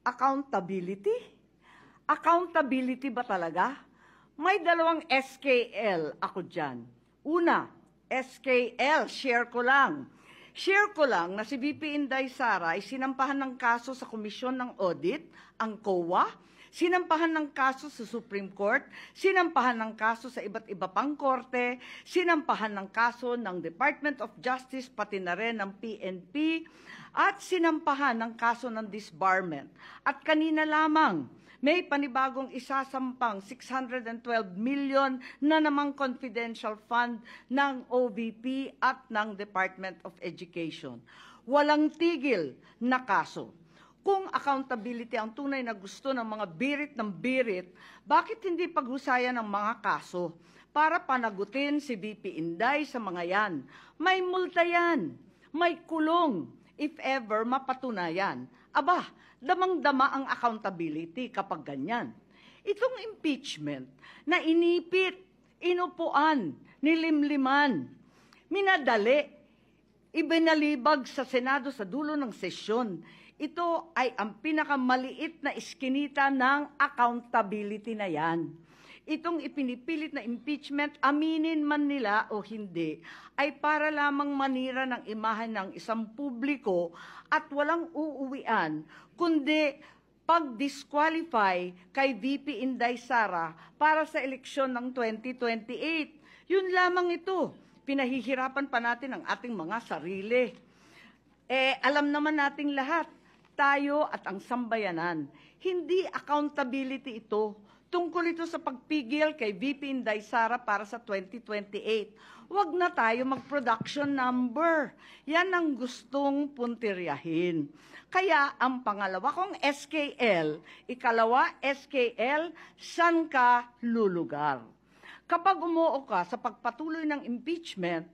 Accountability? Accountability ba talaga? May dalawang SKL ako dyan. Una, SKL, share ko lang. Share ko lang na si VP Inday Sara ay sinampahan ng kaso sa Komisyon ng Audit, ang COA, sinampahan ng kaso sa Supreme Court, sinampahan ng kaso sa iba't iba pang korte, sinampahan ng kaso ng Department of Justice, pati na rin ng PNP, at sinampahan ng kaso ng disbarment. At kanina lamang, may panibagong isasampang 612 million na namang confidential fund ng OVP at ng Department of Education. Walang tigil na kaso. Kung accountability ang tunay na gusto ng mga birit ng birit, bakit hindi paghusayan ng mga kaso para panagutin si VP Inday sa mga yan? May multa yan, may kulong, if ever mapatunayan. Aba, damang-dama ang accountability kapag ganyan. Itong impeachment na inipit, inupuan, nilimliman, minadali, ibinalibag sa Senado sa dulo ng sesyon, ito ay ang pinakamaliit na iskinita ng accountability na yan. Itong ipinipilit na impeachment, aminin man nila o hindi, ay para lamang manira ng imahe ng isang publiko at walang uuwian, kundi pag-disqualify kay VP Inday Sara para sa eleksyon ng 2028. Yun lamang ito. Pinahihirapan pa natin ang ating mga sarili. Alam naman nating lahat, tayo at ang sambayanan, hindi accountability ito. Tungkol ito sa pagpigil kay VP Inday Sara para sa 2028. Huwag na tayo mag-production number. Yan ang gustong puntiryahin. Kaya ang pangalawa kong SKL, ikalawa SKL, saan ka lulugar? Kapag umuo ka sa pagpatuloy ng impeachment,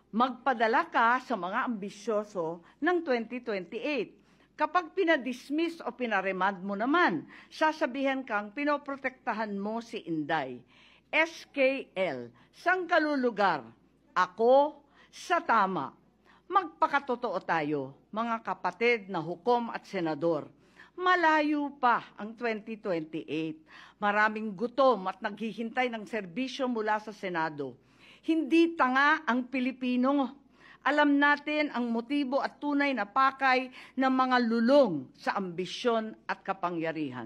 magpadala ka sa mga ambisyoso ng 2028. Kapag pinadismiss o pinaremand mo naman, sasabihan kang pinoprotektahan mo si Inday. SKL, saan ka lulugar? Ako sa tama. Magpakatotoo tayo, mga kapatid na hukom at senador. Malayo pa ang 2028. Maraming gutom at naghihintay ng serbisyo mula sa Senado. Hindi tanga ang Pilipino. Alam natin ang motibo at tunay na pakay ng mga lulong sa ambisyon at kapangyarihan.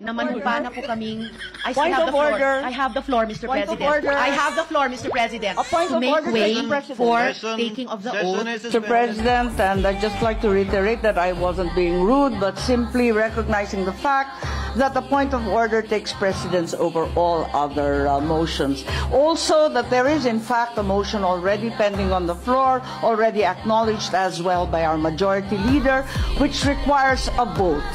Naman pa na po kaming... I Point have of the floor. order. I have the floor, Mr. Point of President. order. I have the floor, Mr. President, A point to of make order, way Mr. President. for Session- taking of the session oath. is Mr. suspended. President, and I'd just like to reiterate that I wasn't being rude, but simply recognizing the fact that the point of order takes precedence over all other motions. Also, that there is in fact a motion already pending on the floor, already acknowledged as well by our majority leader, which requires a vote.